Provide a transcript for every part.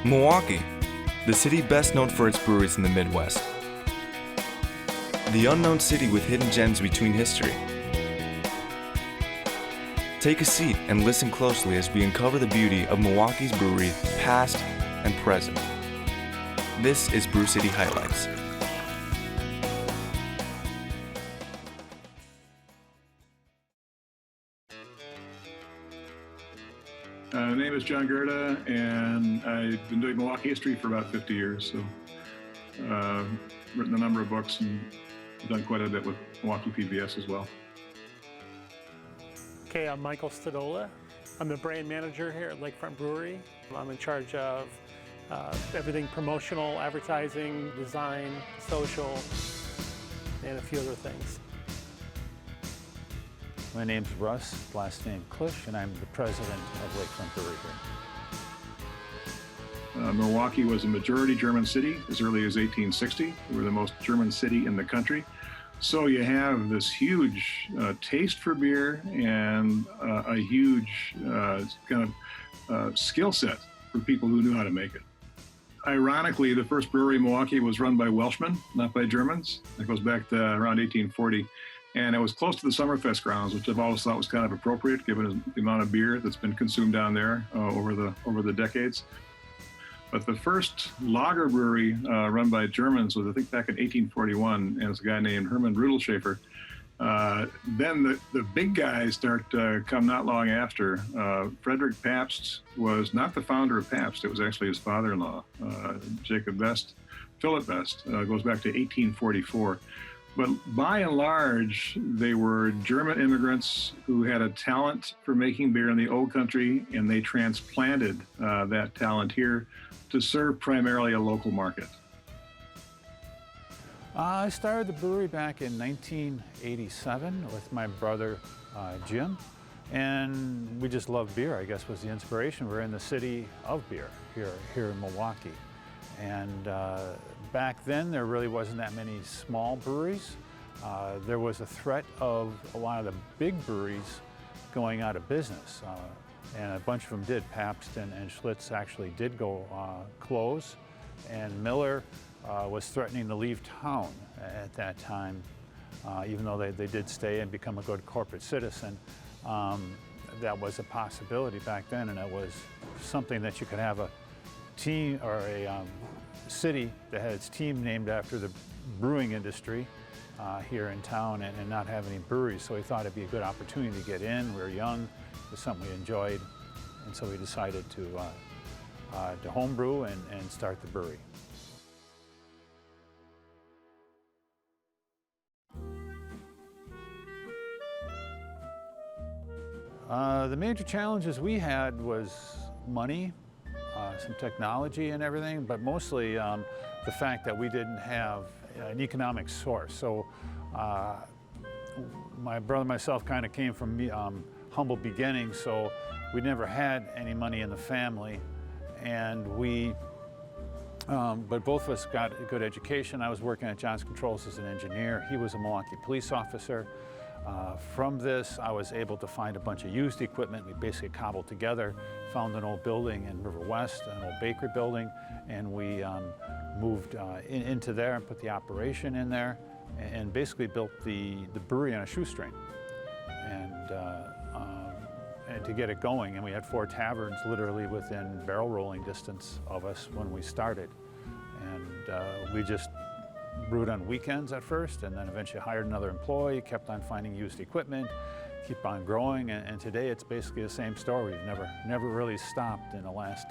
Milwaukee, the city best known for its breweries in the Midwest. The unknown city with hidden gems between history. Take a seat and listen closely as we uncover the beauty of Milwaukee's brewery, past and present. This is Brew City Highlights. My name is John Gerda, and I've been doing Milwaukee history for about 50 years. So, written a number of books and done quite a bit with Milwaukee PBS as well. Okay, I'm Michael Stadola. I'm the brand manager here at Lakefront Brewery. I'm in charge of everything promotional, advertising, design, social, and a few other things. My name's Russ, last name Klisch, and I'm the president of Lakefront Brewery here. Milwaukee was a majority German city as early as 1860. We were the most German city in the country. So you have this huge taste for beer and a huge skill set for people who knew how to make it. Ironically, the first brewery in Milwaukee was run by Welshmen, not by Germans. It goes back to around 1840. And it was close to the Summerfest grounds, which I've always thought was kind of appropriate given the amount of beer that's been consumed down there over the decades. But the first lager brewery run by Germans was, I think, back in 1841, and it's a guy named Hermann Rudelschafer. Then the big guys start to come not long after. Frederick Pabst was not the founder of Pabst. It was actually his father-in-law, Jacob Best. Philip Best goes back to 1844. But by and large, they were German immigrants who had a talent for making beer in the old country, and they transplanted that talent here to serve primarily a local market. I started the brewery back in 1987 with my brother Jim, and we just loved beer, I guess was the inspiration. We're in the city of beer here in Milwaukee. And back then, there really wasn't that many small breweries. There was a threat of a lot of the big breweries going out of business. And a bunch of them did. Pabst and Schlitz actually did go close. And Miller was threatening to leave town at that time, even though they did stay and become a good corporate citizen. That was a possibility back then, and it was something that you could have a team or a city that had its team named after the brewing industry here in town and not have any breweries. So we thought it'd be a good opportunity to get in. We were young, it was something we enjoyed, and so we decided to homebrew and start the brewery. The major challenges we had was money, some technology and everything, but mostly the fact that we didn't have an economic source. So my brother and myself kind of came from humble beginnings, so we never had any money in the family, and but both of us got a good education. I was working at Johnson Controls as an engineer. He was a Milwaukee police officer. From this, I was able to find a bunch of used equipment. We basically cobbled together, found an old building in River West, an old bakery building, and we moved into there and put the operation in there, and basically built the brewery on a shoestring. And to get it going, and we had 4 taverns literally within barrel rolling distance of us when we started. And we just brewed on weekends at first, and then eventually hired another employee, kept on finding used equipment, keep on growing, and today it's basically the same story. We've never really stopped in the last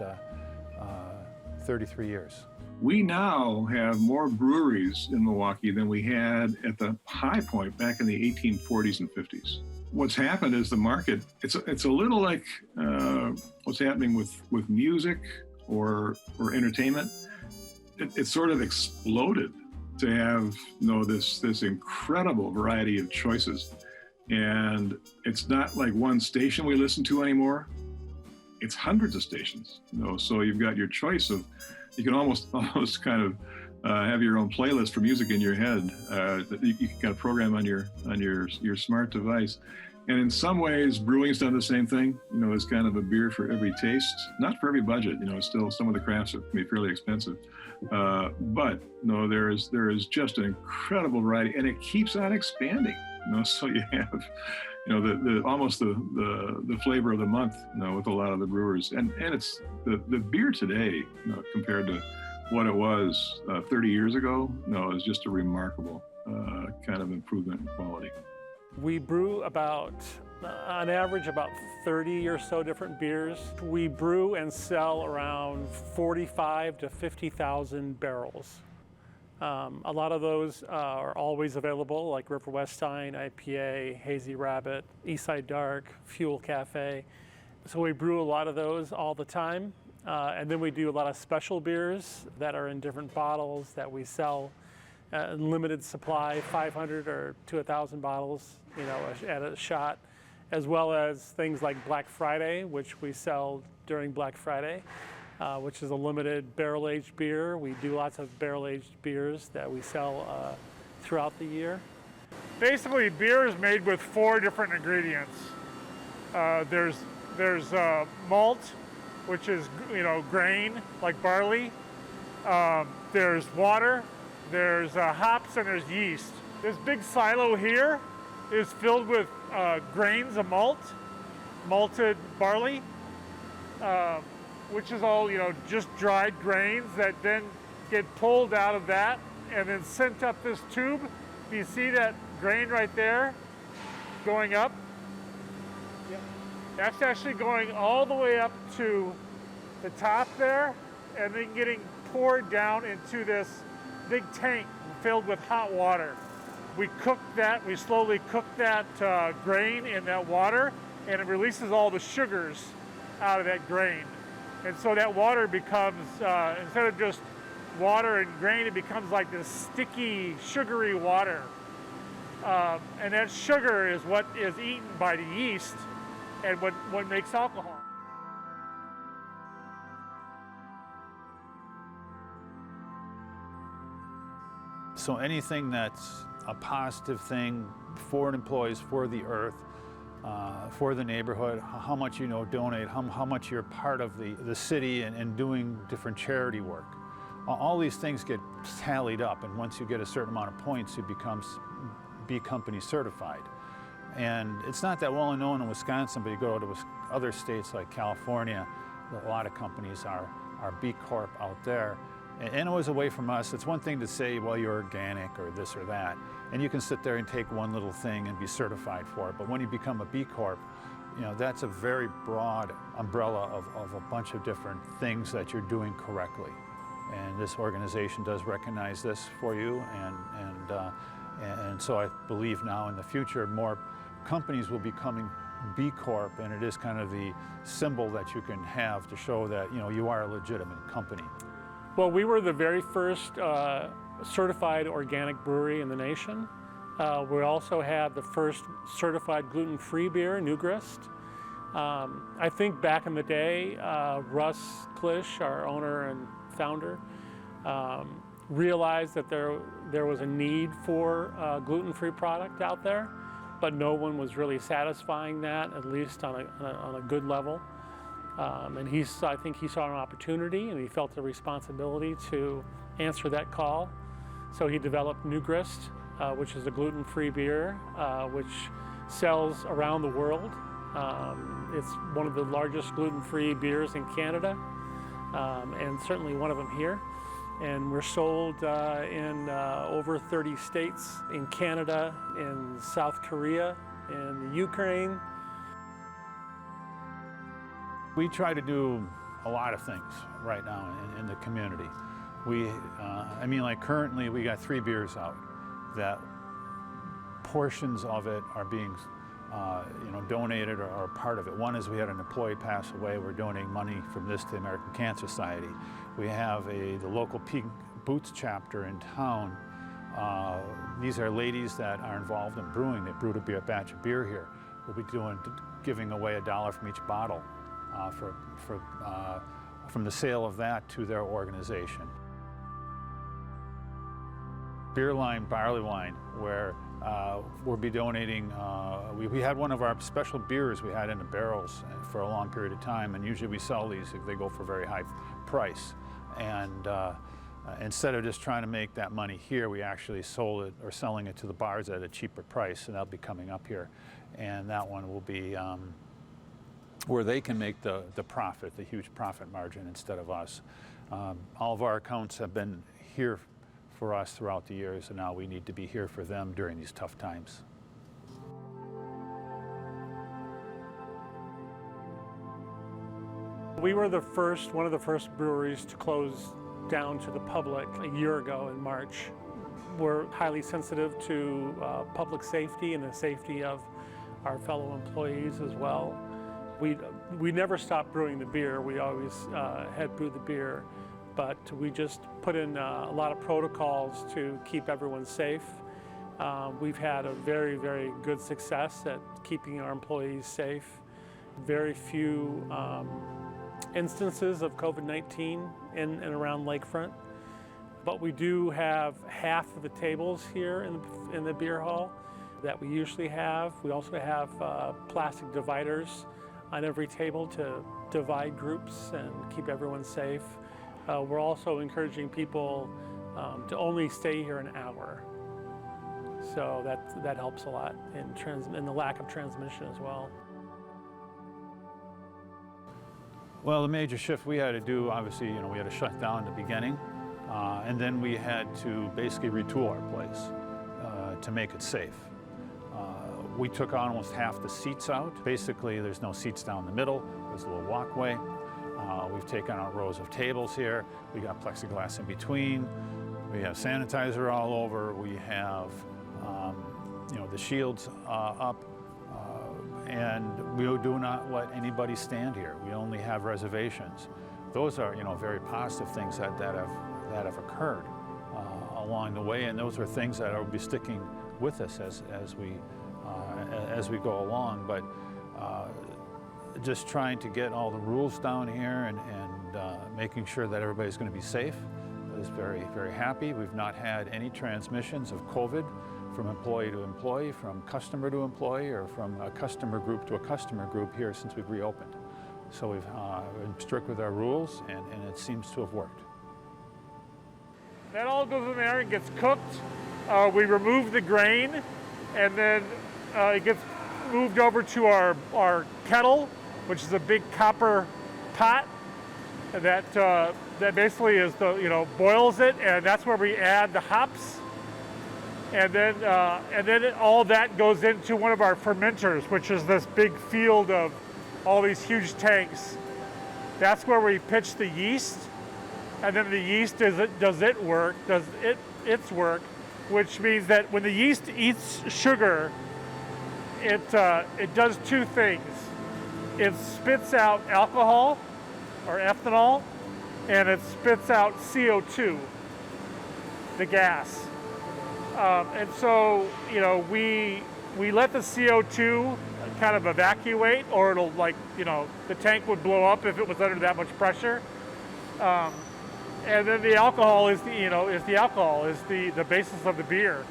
33 years. We now have more breweries in Milwaukee than we had at the high point back in the 1840s and 50s. What's happened is the market, it's a little like what's happening with music or entertainment. It sort of exploded to have this incredible variety of choices. And it's not like one station we listen to anymore. It's hundreds of stations. So you've got your choice of, you can almost kind of have your own playlist for music in your head that you can kind of program on your smart device. And in some ways, brewing's done the same thing. You know, it's kind of a beer for every taste, not for every budget. You know, still some of the crafts can be fairly expensive. But no, there is just an incredible variety, and it keeps on expanding. You know, so you have, you know, the almost the flavor of the month, you know, with a lot of the brewers, and it's the beer today, you know, compared to what it was 30 years ago. No, is just a remarkable kind of improvement in quality. We brew about, on average, about 30 or so different beers. We brew and sell around 45 to 50,000 barrels. A lot of those are always available, like River Westine, IPA, Hazy Rabbit, Eastside Dark, Fuel Cafe. So we brew a lot of those all the time. And then we do a lot of special beers that are in different bottles that we sell in limited supply, 500 or to 1,000 bottles, you know, at a shot, as well as things like Black Friday, which we sell during Black Friday, which is a limited barrel-aged beer. We do lots of barrel-aged beers that we sell throughout the year. Basically, beer is made with 4 different ingredients. There's malt, which is, you know, grain like barley. There's water, there's hops, and there's yeast. This big silo here is filled with grains of malt, malted barley, which is all, you know, just dried grains that then get pulled out of that and then sent up this tube. Do you see that grain right there going up? Yep. That's actually going all the way up to the top there and then getting poured down into this big tank filled with hot water. We cook that, we slowly cook that grain in that water, and it releases all the sugars out of that grain. And so that water becomes, instead of just water and grain, it becomes like this sticky, sugary water. And that sugar is what is eaten by the yeast and what makes alcohol. So anything that's a positive thing for employees, for the earth, for the neighborhood, how much you know donate, how much you're part of the city and doing different charity work. All these things get tallied up, and once you get a certain amount of points, you become B Company certified. And it's not that well known in Wisconsin, but you go to other states like California, a lot of companies are BCorp out there. And it was away from us. It's one thing to say, well, you're organic or this or that, and you can sit there and take one little thing and be certified for it. But when you become a B Corp, you know, that's a very broad umbrella of a bunch of different things that you're doing correctly. And this organization does recognize this for you, and so I believe now in the future more companies will be becoming B Corp, and it is kind of the symbol that you can have to show that, you know, you are a legitimate company. Well, we were the very first certified organic brewery in the nation. We also had the first certified gluten-free beer, New Grist. I think back in the day, Russ Klisch, our owner and founder, realized that there was a need for a gluten-free product out there, but no one was really satisfying that, at least on a good level. And I think he saw an opportunity, and he felt a responsibility to answer that call. So he developed New Grist, which is a gluten-free beer, which sells around the world. It's one of the largest gluten-free beers in Canada, and certainly one of them here. And we're sold in over 30 states, in Canada, in South Korea, in Ukraine. We try to do a lot of things right now in the community. I mean, like currently we got 3 beers out that portions of it are being donated or part of it. One is we had an employee pass away. We're donating money from this to the American Cancer Society. We have the local Pink Boots chapter in town. These are ladies that are involved in brewing. They brewed a batch of beer here. We'll be giving away $1 from each bottle. From the sale of that to their organization. Beer line, barley wine, where We'll be donating, we had one of our special beers we had in the barrels for a long period of time, and usually we sell these if they go for a very high price. And instead of just trying to make that money here, we actually sold it or selling it to the bars at a cheaper price, and that'll be coming up here. And that one will be where they can make the profit, the huge profit margin instead of us. All of our accounts have been here for us throughout the years, and now we need to be here for them during these tough times. We were one of the first breweries to close down to the public a year ago in March. We're highly sensitive to public safety and the safety of our fellow employees as well. We never stopped brewing the beer. We always had brewed the beer, but we just put in a lot of protocols to keep everyone safe. We've had a very, very good success at keeping our employees safe. Very few instances of COVID-19 in and around Lakefront, but we do have half of the tables here in the beer hall that we usually have. We also have plastic dividers on every table to divide groups and keep everyone safe. We're also encouraging people to only stay here an hour, so that helps a lot in the lack of transmission as well. Well, the major shift we had to do, obviously, we had to shut down in the beginning, and then we had to basically retool our place to make it safe. We took almost half the seats out. Basically, there's no seats down the middle. There's a little walkway. We've taken out rows of tables here. We got plexiglass in between. We have sanitizer all over. We have, the shields up. And we do not let anybody stand here. We only have reservations. Those are, very positive things that have occurred along the way, and those are things that will be sticking with us as we go along. But just trying to get all the rules down here and making sure that everybody's going to be safe is very, very happy. We've not had any transmissions of COVID from employee to employee, from customer to employee, or from a customer group to a customer group here since we've reopened. So we've been strict with our rules, and it seems to have worked. That all goes in there and gets cooked. We remove the grain, and then it gets moved over to our kettle, which is a big copper pot that basically is boils it, and that's where we add the hops. And then all that goes into one of our fermenters, which is this big field of all these huge tanks. That's where we pitch the yeast, and then the yeast does its work, which means that when the yeast eats sugar, it does two things. It spits out alcohol or ethanol, and it spits out CO2, the gas. And so, we let the CO2 kind of evacuate, or it'll the tank would blow up if it was under that much pressure. And then the alcohol is the basis of the beer.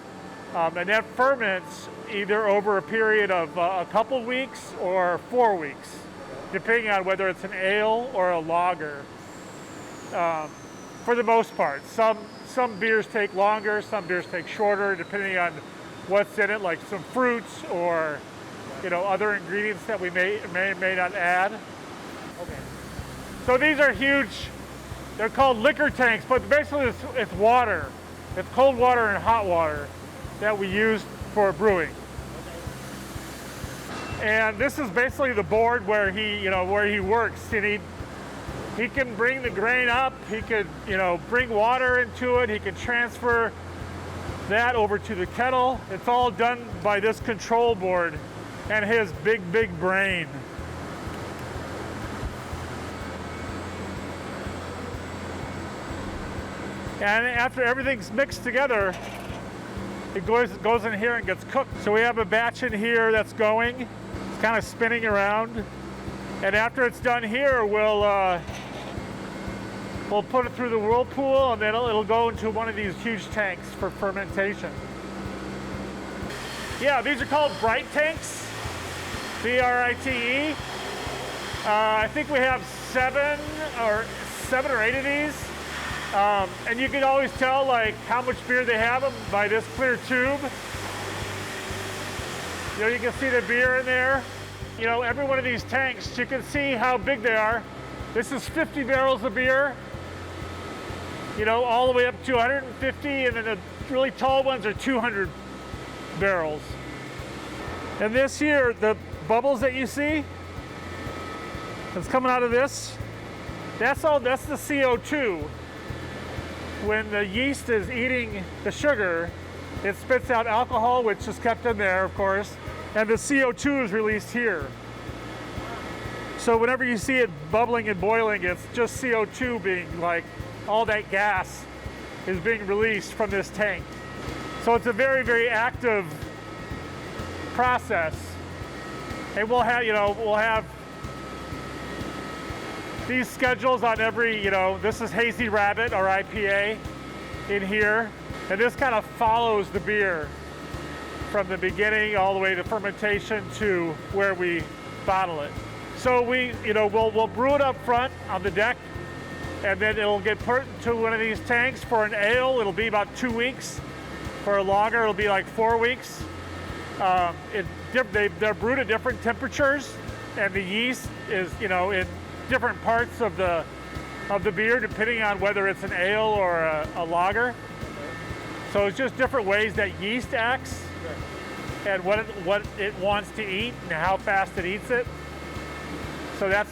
And that ferments either over a period of a couple weeks or 4 weeks, depending on whether it's an ale or a lager. For the most part, some beers take longer, some beers take shorter, depending on what's in it, like some fruits or other ingredients that we may not add. Okay. So these are huge. They're called liquor tanks, but basically it's water. It's cold water and hot water that we use for brewing. And this is basically the board where he works, and he can bring the grain up, he could, bring water into it, he can transfer that over to the kettle. It's all done by this control board and his big, big brain. And after everything's mixed together, it goes in here and gets cooked. So we have a batch in here that's going. It's kind of spinning around. And after it's done here, we'll put it through the whirlpool, and then it'll go into one of these huge tanks for fermentation. Yeah, these are called bright tanks, B-R-I-T-E. I think we have seven or eight of these. And you can always tell like how much beer they have them by this clear tube. You know, you can see the beer in there. You know, every one of these tanks, you can see how big they are. This is 50 barrels of beer. You know, all the way up to 150, and then the really tall ones are 200 barrels. And this here, the bubbles that you see, that's coming out of this, that's the CO2. When the yeast is eating the sugar, it spits out alcohol, which is kept in there, of course, and the CO2 is released here. So whenever you see it bubbling and boiling, it's just CO2 being like, all that gas is being released from this tank. So it's a very, very active process. And we'll have these schedules on every, this is Hazy Rabbit, or IPA, in here. And this kind of follows the beer from the beginning all the way to fermentation to where we bottle it. So we'll brew it up front on the deck, and then it'll get put into one of these tanks. For an ale, it'll be about 2 weeks. For a lager, it'll be like 4 weeks. They're brewed at different temperatures, and the yeast is, in different parts of the beer, depending on whether it's an ale or a lager. So it's just different ways that yeast acts, and what it wants to eat and how fast it eats it. So that's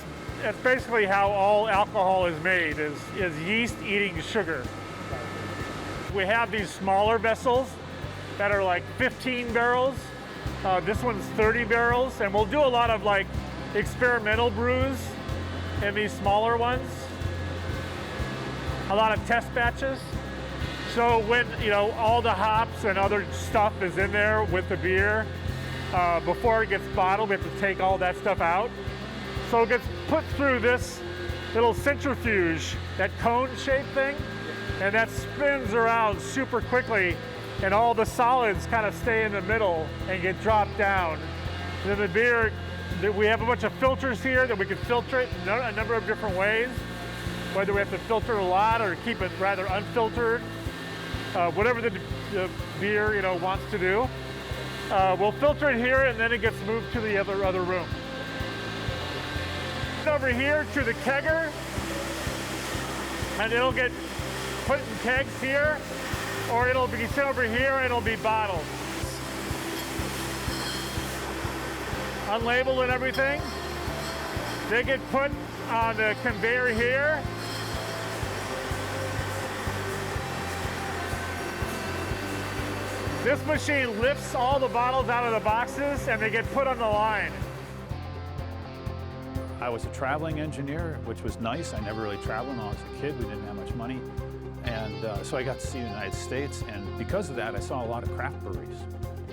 basically how all alcohol is made, is yeast eating sugar. We have these smaller vessels that are like 15 barrels. This one's 30 barrels, and we'll do a lot of like experimental brews in these smaller ones. A lot of test batches. So when all the hops and other stuff is in there with the beer, before it gets bottled, we have to take all that stuff out. So it gets put through this little centrifuge, that cone-shaped thing, and that spins around super quickly, and all the solids kind of stay in the middle and get dropped down. And then the beer, we have a bunch of filters here that we can filter it in a number of different ways, whether we have to filter a lot or keep it rather unfiltered, whatever the beer wants to do. We'll filter it here, and then it gets moved to the other room. Over here to the kegger, and it'll get put in kegs here, or it'll be sent over here and it'll be bottled. Unlabeled and everything. They get put on the conveyor here. This machine lifts all the bottles out of the boxes and they get put on the line. I was a traveling engineer, which was nice. I never really traveled when I was a kid. We didn't have much money. And so I got to see the United States. And because of that, I saw a lot of craft breweries.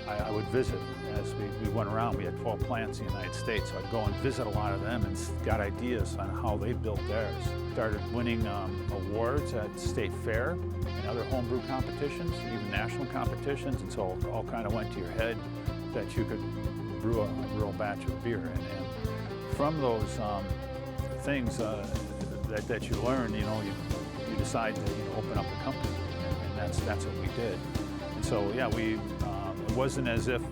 I would visit as we went around. We had 12 plants in the United States. So I'd go and visit a lot of them and got ideas on how they built theirs. Started winning awards at State Fair and other homebrew competitions, even national competitions. And so it all kind of went to your head that you could brew a real batch of beer. And from those things that you learn, you decide to open up a company, and that's what we did. And so yeah, it wasn't as if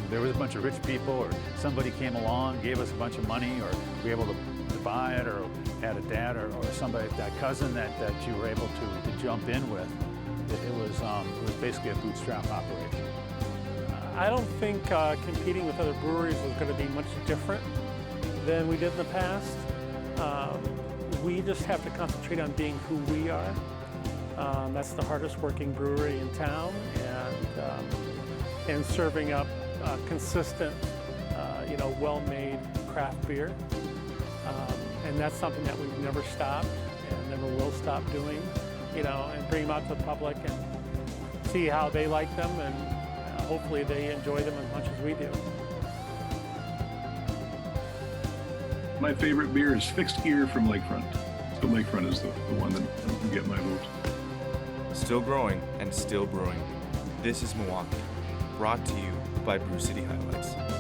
there was a bunch of rich people or somebody came along, gave us a bunch of money, or we were able to buy it, or had a dad or somebody, that cousin that you were able to jump in with. It was basically a bootstrap operation. I don't think competing with other breweries is going to be much different than we did in the past. We just have to concentrate on being who we are. That's the hardest working brewery in town, and serving up consistent, well-made craft beer. And that's something that we've never stopped and never will stop doing, and bring them out to the public and see how they like them, and hopefully they enjoy them as much as we do. My favorite beer is Fixed Gear from Lakefront. So Lakefront is the one that will get my vote. Still growing and still brewing. This is Milwaukee. brought to you by Brew City Highlights.